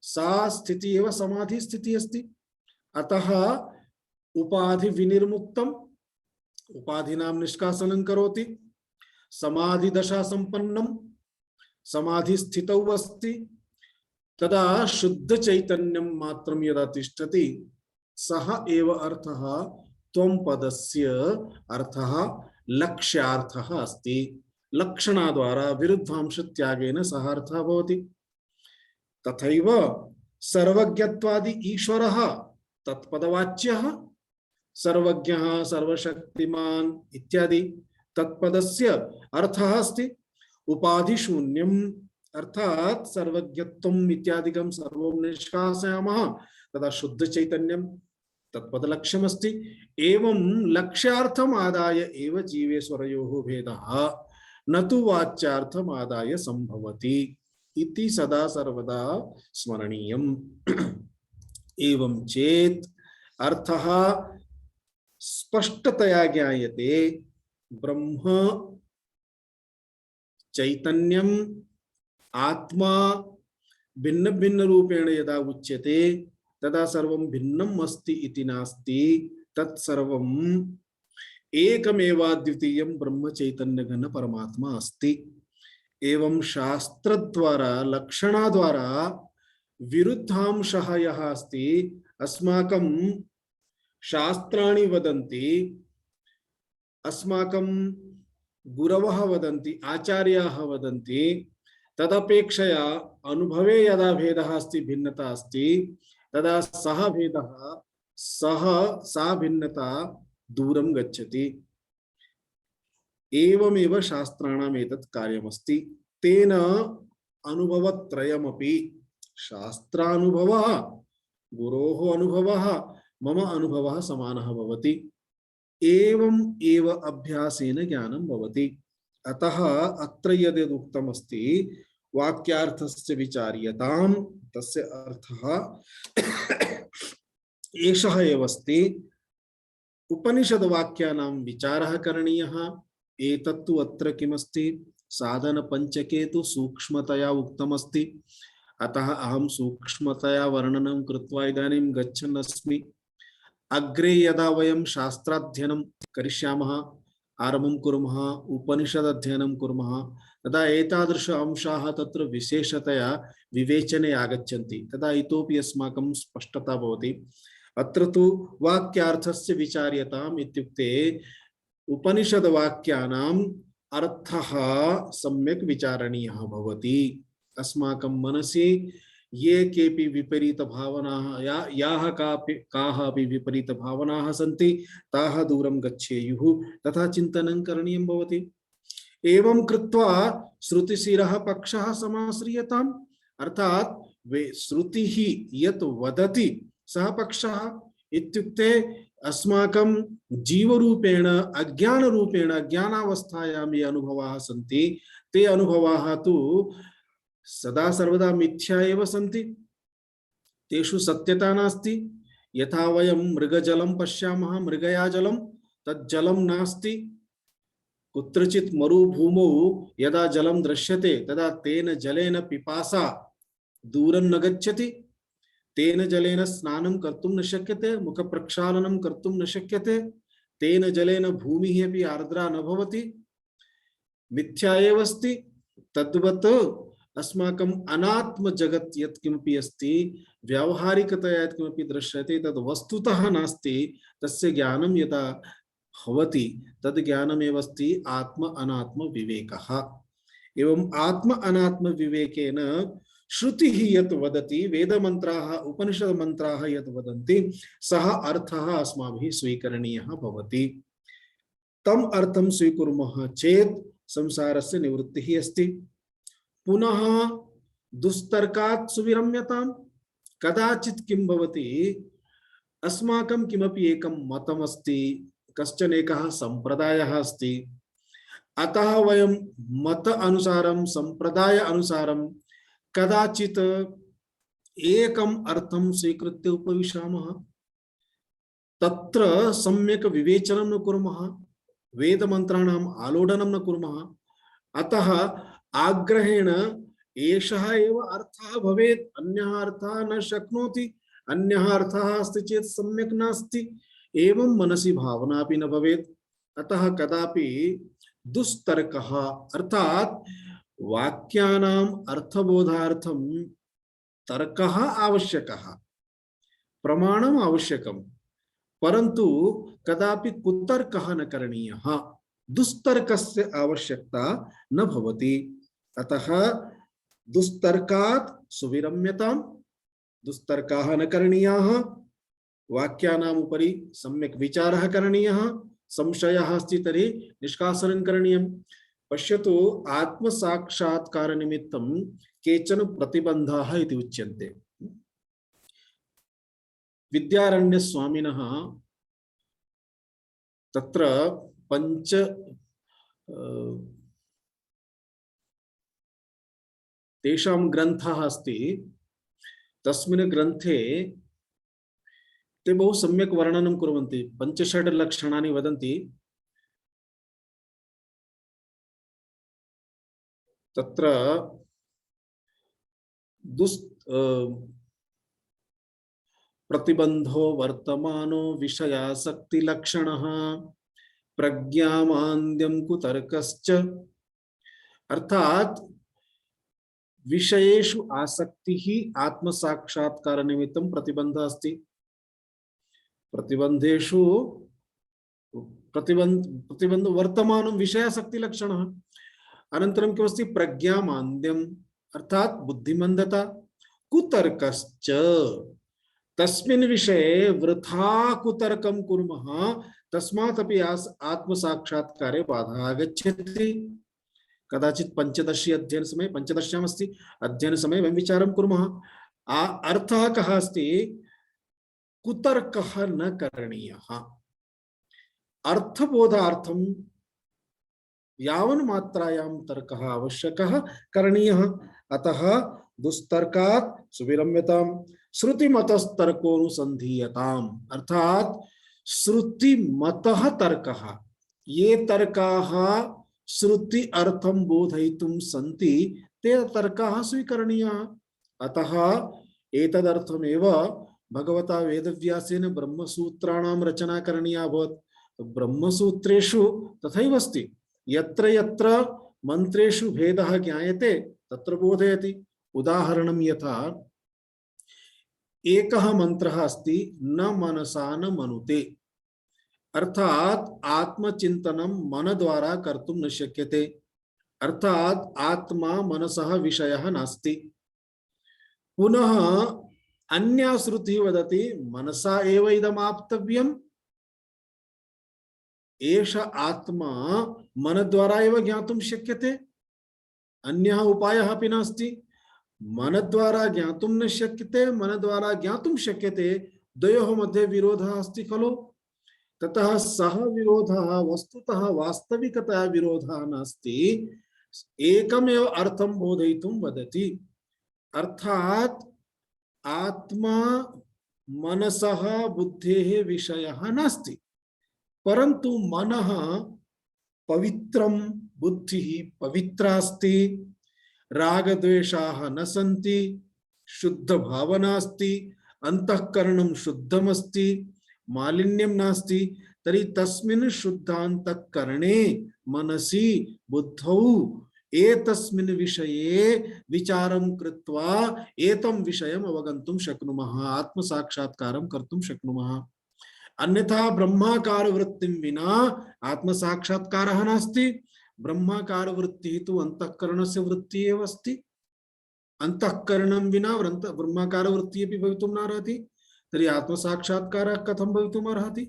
सा स्थितिः एव समाधि स्थितिः अस्ति। अतः उपाधि विनिर्मुक्तम्, उपाधिनां निष्कासनं करोति, समाधि दशा संपन्नं, समाधि स्थितौ अस्ति। तदा शुद्ध चैतन्यं मात्रं यदा तिष्ठति सः एव अर्थः त्वं पदस्य अर्थः लक्ष्यार्थः अस्ति। लक्षणाद्वारा विरुद्धांश त्यागेन सः अर्थः भवति। तथैव सर्वज्ञत्वादि ईश्वरः तत्पदवाच्यः, सर्वज्ञः, सर्वशक्तिमान् इत्यादि तत्पदस्य अर्थः अस्ति। उपाधि शून्यम् अर्थात सर्वज्ञत्वम् इत्यादिकं सर्वं निष्कासयामः तदा शुद्ध चैतन्यं तत्पदलक्ष्यम् अस्ति। एवं लक्ष्यार्थम् आदाय एव जीवेश्वरयोः भेदः न तु वाच्यार्थम् आदाय संभवति इति सदा सर्वदा स्मरणीयम्। एवं चेत् अर्थः स्पष्टतया ज्ञायते। ब्रह्म चैतन्यम् आत्मा भिन्न भिन्न रूपेण यदा उच्यते तदा सर्वं भिन्नम् अस्ति इति नास्ति। तत्सर्वम् एकमेवाद्वितीयं ब्रह्म चैतन्य घन परमात्मा अस्ति। एवं शास्त्रद्वारा लक्षणाद्वारा विरुद्धांशः यः अस्ति, अस्माकं शास्त्राणि वदन्ति, अस्माकं गुरवः वदन्ति, आचार्याः वदन्ति, तदपेक्षया अनुभवे यदा भेदः अस्ति, भिन्नता अस्ति, तदा सः भेदः, सा भिन्नता दूरं गच्छति। एवमेव शास्त्राणाम् एतत् कार्यमस्ति। तेन अनुभवत्रयमपि, शास्त्रानुभवः, गुरोः अनुभवः, मम अनुभवः समानः भवति। एवम् एव अभ्यासेन ज्ञानं भवति। अतः अत्र यद् उक्तम् अस्ति वाक्यार्थस्य विचार्यताम्, तस्य अर्थः एषः एव अस्ति। उपनिषद् वाक्यानां विचारः करणीयः। एतत्तु अत्र किमस्ति, साधन पंचके तु सूक्ष्मतया उक्तमस्ति, अतः अहं सूक्ष्मतया वर्णनं कृत्वा इदानीं गच्छन् अस्मि। अग्रे यदा वयं शास्त्राध्ययनं करिष्यामः, आरम्भं कुर्मः, उपनिषदध्ययनं कुर्मः, तदा एतादृश अंशाः तत्र विशेषतया विवेचने आगच्छन्ति, तदा इतोपि अस्माकं स्पष्टता भवति। अत्र तु वाक्यार्थस्य विचार्यताम् इत्युक्ते उपनिषद्वाक्यानाम् अर्थः सम्यक् विचारणीयः भवति। अस्माकं मनसि ये केपि विपरीत भावनाः याः काः अपि विपरीत भावनाः सन्ति ताः दूरं गच्छेयुः, तथा चिन्तनं करणीयं भवति। एवं कृत्वा श्रुतिशिरः पक्षः समाश्रियताम्, अर्थात् श्रुतिः यत् वदति सः पक्षः इत्युक्ते अस्माकं जीवरूपेण अज्ञानरूपेण अज्ञानावस्थायां ये अनुभवाः सन्ति ते अनुभवाः तु सदा सर्वदा मिथ्या एव सन्ति, तेषु सत्यता नास्ति। यथा वयं मृगजलं पश्यामः, मृगया जलं तज्जलं नास्ति। कुत्रचित् मरुभूमौ यदा जलं दृश्यते तदा तेन जलेन पिपासा दूरं न गच्छति, तेन जलेन स्नानं कर्तुं न शक्यते, मुखप्रक्षालनं कर्तुं न शक्यते, तेन जलेन भूमिः अपि आर्द्रा न भवति, मिथ्या एव अस्ति। तद्वत् अस्माकं अनात्म जगत् यत् किमपि अस्ति, व्यावहारिकतया यत् किमपि दृश्यते तद् वस्तुतः नास्ति। तस्य ज्ञानं यदा भवति तद् ज्ञानमेव अस्ति आत्म अनात्म विवेकः। एवं आत्म अनात्म विवेकेन श्रुतिः यत् वदति, वेदमन्त्राः उपनिषद्मन्त्राः यत् वदन्ति सः अर्थः अस्माभिः स्वीकरणीयः भवति। तम् अर्थं स्वीकुर्मः चेत् संसारस्य निवृत्तिः अस्ति। पुनः दुस्तर्कात् सुविरम्यताम्, कदाचित् किं भवति, अस्माकं किमपि एकं मतमस्ति, कश्चन एकः सम्प्रदायः अस्ति, अतः वयं मत अनुसारं सम्प्रदाय अनुसारं कदाचित् एकम् अर्थं स्वीकृत्य उपविशामः, तत्र सम्यक् विवेचनं न कुर्मः, वेदमन्त्राणाम् आलोडनं न कुर्मः, अतः आग्रहेण एषः एव अर्थः भवेत्, अन्यः अर्थः न शक्नोति, अन्यः अर्थः अस्ति चेत् सम्यक् नास्ति, एवं मनसि भावना अपि न भवेत्। अतः कदापि दुस्तर्कः अर्थात् वाक्यानाम् अर्थबोधार्थं तर्कः आवश्यकः, प्रमाणम् आवश्यकं, परन्तु कदापि कुतर्कः न करणीयः, दुस्तर्कस्य आवश्यकता न भवति। अतः दुस्तर्कात् सुविरम्यताम्, दुस्तर्काः न करणीयाः, वाक्यानाम् उपरि सम्यक् विचारः करणीयः, संशयः अस्ति तर्हि निष्कासनं करणीयम्। पश्यतु, आत्मसाक्षात्कारनिमित्तं केचन प्रतिबन्धाः इति उच्यन्ते। विद्यारण्यस्वामिनः तत्र पंच तेषां ग्रन्थः अस्ति, तस्मिन् ग्रन्थे ते बहु सम्यक् वर्णनं कुर्वन्ति, पञ्चषड् लक्षणानि वदन्ति। तत्र प्रतिबंधो वर्तमानो विषयासक्ति लक्षणः प्रज्ञामान्द्यं कुतर्कश्च, अर्थात विषयेषु आसक्तिः आत्मसाक्षात्कार निमित्तं प्रतिबंध अस्ति। प्रतिबंधेषु प्रतिबंध वर्तमानं विषयासक्ति लक्षणः। अनन्तरं किमस्ति, प्रज्ञामान्द्यम् अर्थात बुद्धिमन्दता, कुतर्कश्च तस्मिन् विषये वृथा कुतर्कं कुर्मः तस्मात् अपि आत्मसाक्षात्कारे बाधा आगच्छति। कदाचित् पंचदशी अध्ययन समय, पंचदश्याम् अस्ति अध्ययन समय वयं विचारं कुर्मः, अर्थः कः अस्ति, कुतर्कः न करणीयः, अर्थबोधार्थं यावन् मात्रायां तर्कः आवश्यकः करणीयः। अतः दुस्तर्कात् सुविरम्यताम्, श्रुतिमतस्तर्कोऽनुसन्धीयताम्, अर्थात श्रुतिमतः तर्कः, ये तर्काः श्रुति अर्थम बोधयितुं सन्ति ते तर्काः स्वीकरणीयाः। अतः एतदर्थमेव भगवता वेदव्यासेन ब्रह्मसूत्राणां रचना करणीया अभवत्। ब्रह्मसूत्रेषु तथैव अस्ति, यत्र यत्र मंत्रेषु भेदः ज्ञायते तत्र बोधयति। उदाहरणं यथा एकः मंत्रः अस्ति, न मनसा न मनुते, अर्थात आत्मचिंतनं मन द्वारा कर्तुं न शक्यते, अर्थात आत्मा मनसः विषयः नास्ति। पुनः अन्या श्रुतिः वदति मनसा एव इदमाप्तव्यम्, एष आत्मा मन द्वारा एव ज्ञातुं शक्यते, अन्यः उपायः अपि नास्ति। मन द्वारा ज्ञातुं न शक्यते, मन द्वारा ज्ञातुं शक्यते, द्वयोः मध्ये विरोधः अस्ति खलु। ततः सः विरोधः वस्तुतः वास्तविकतया विरोधः नास्ति, एकमेव अर्थं बोधयितुं वदति। अर्थात आत्मा मनसः बुद्धेः विषयः नास्ति, परन्तु मनः पवित्रं, बुद्धिः पवित्रा अस्ति, रागद्वेषाः न सन्ति, शुद्ध भावना अस्ति, अंतःकरणं शुद्धमस्ति, मालिन्यं नास्ति। तर्हि तस्मिन् शुद्धान्तःकरणे मनसि बुद्धौ एतस्मिन् विषये विचारं कृत्वा एतं विषयम् अवगन्तुं शक्नुमः, आत्मसाक्षात्कारं कर्तुं शक्नुमः। अन्यथा ब्रह्माकार वृत्तिं विना आत्मसाक्षात्कारः नास्ति। ब्रह्माकार वृत्तिः तु अंतःकरणस्य वृत्तिः एव अस्ति। अंतःकरणं विना ब्रह्माकार वृत्तिः अपि भवितुं नार्हति, तर्हि आत्मसाक्षात्कारः कथं भवितुम् अर्हति।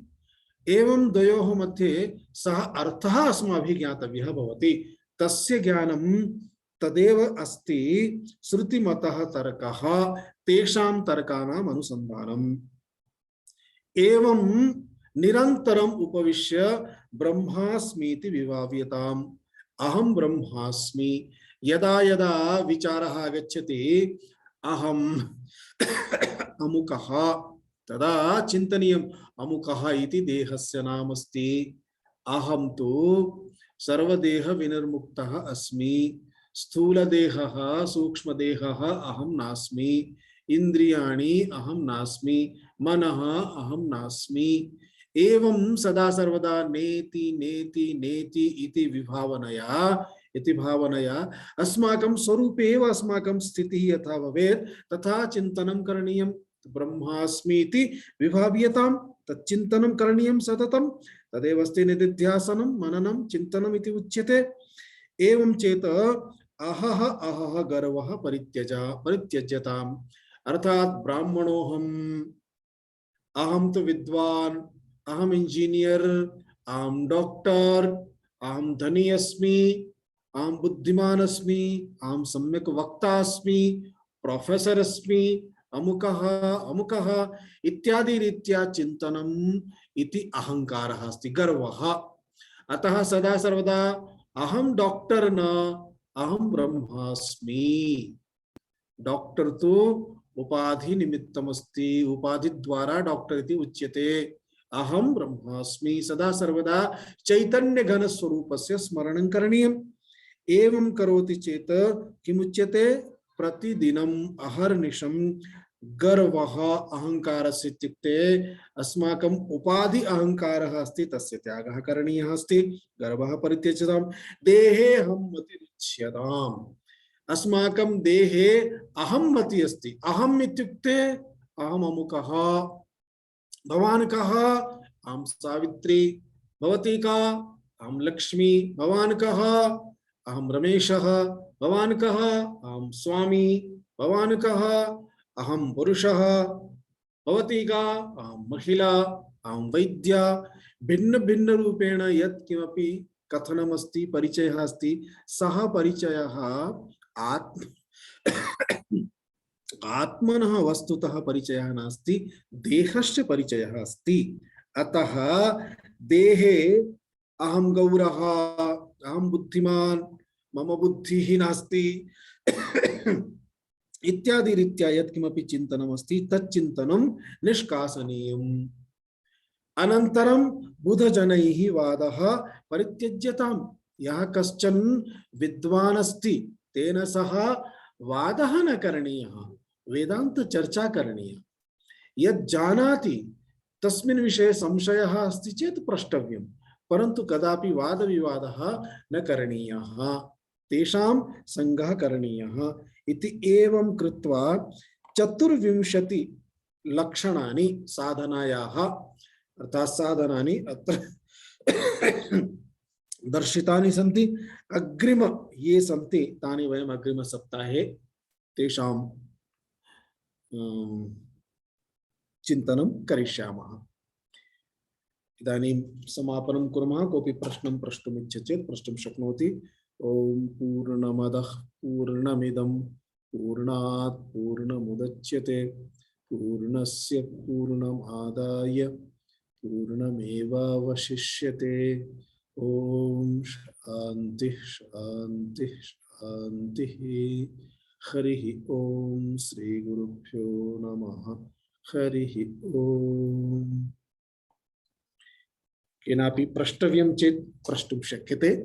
एवं द्वयोः मध्ये सः अर्थः अस्माभिः ज्ञातव्यः भवति। तस्य ज्ञानं तदेव अस्ति श्रुतिमतः तर्कः, तेषां तर्काणाम् अनुसन्धानम्। एवं निरन्तरम् उपविश्य ब्रह्मास्मीति विभाव्यताम्। अहं ब्रह्मास्मि। यदा यदा विचारः आगच्छति अहम् अमुकः, तदा चिन्तनीयम् अमुकः इति देहस्य नाम अस्ति। अहं तु सर्वदेह विनिर्मुक्तः अस्मि। स्थूलदेहः सूक्ष्मदेहः अहं नास्मि, इंद्रियाणि अहं नास्मि, मनः अहं नास्मि। एवं सदा सर्वदा नेति नेति नेति इति भावनया अस्माकं स्वरूपे एव अस्माकं स्थितिः यथा भवेत् तथा चिन्तनं करणीयम्। ब्रह्मास्मि इति विभाव्यतां, तच्चिन्तनं करणीयं सततं। तदेव अस्ति निदिध्यासनं मननं चिन्तनम् इति उच्यते। एवं चेत अहः अहः गर्वः परित्यज्यताम्। अर्थात ब्राह्मणोऽहम्, अहं तु विद्वान्, अहम इंजीनियर, अहम डॉक्टर, अहम धनी अस्मि, अहम बुद्धिमान अस्मि, अहम सम्यक् वक्ता अस्मि, प्रोफेसर अस्मि, अमुकः अमुकः इत्यादि रीत्या चिन्तनम् इति अहंकारः अस्ति, गर्वः। अतः सदा सर्वदा अहम डॉक्टर न अहम ब्रह्मास्मि। डॉक्टर तो उपाधि निमित्तमस्ति, उपाधि द्वारा डॉक्टर इति उच्यते। अहम ब्रह्मास्मि सदा सर्वदा चैतन्य घन स्वरूपस्य स्मरणं करणीयम्। एवं करोति चेत किमुच्यते, प्रतिदिनम् अहर्निशं गर्वः अहंकारस्य इत्युक्ते अस्माकम् उपाधि अहंकारः अस्ति तस्य त्यागः करणीयः अस्ति। गर्वः परित्यज्यताम्। देहे अहं मतिरुच्यताम्। अस्माकं देहे अहं मति अस्ति। अहम् इत्युक्ते अहम् अमुकः, भवान् कः, अहं सावित्री, भवती का, अहं लक्ष्मी, भवान् कः, अहं रमेशः, भवान् कः, अहं स्वामी, भवान् कः, अहं पुरुषः, भवती का, अहं महिला, अहं वैद्या। भिन्न भिन्न रूपेण यत् किमपि कथनमस्ति, परिचयः अस्ति, सः परिचयः आत्मनः वस्तुतः परिचयः नास्ति, देहस्य परिचयः अस्ति। अतः देहे अहं गौरः, अहं बुद्धिमान्, मम बुद्धिः नास्ति इत्यादि रीत्या यत्किमपि चिन्तनमस्ति तच्चिन्तनं निष्कासनीयम्। अनन्तरं बुधजनैः वादः परित्यज्यताम्। यः कश्चन विद्वान् अस्ति तेन सह वादः न करणीयः, वेदांत चर्चा करणीया। यत् जानाति तस्मिन् विषये संशयः अस्ति चेत् प्रष्टव्यं, परन्तु कदापि वादविवादः न करणीयः, तेषां संगः करणीयः इति एवं कृत्वा 24 लक्षणानि साधनायाः, अर्थात् साधनानि अत्र दर्शितानि सन्ति। अग्रिम ये सन्ति तानि वयम् अग्रिम सप्ताहे तेषां चिन्तनं करिष्यामः। इदानीं समापनं कुर्मः। कोऽपि प्रश्नं प्रष्टुम् इच्छति चेत् प्रष्टुं शक्नोति। ओम पूर्णमदः पूर्णमिदं पूर्णात् पूर्णमुदच्यते पूर्णस्य पूर्णमादाय पूर्णमेवावशिष्यते। ओम शांति शांति शांति। हरिः ओम श्री गुरुभ्यो नमः। हरिः ओम। केनापि प्रष्टव्यं चेत् प्रष्टुं शक्यते।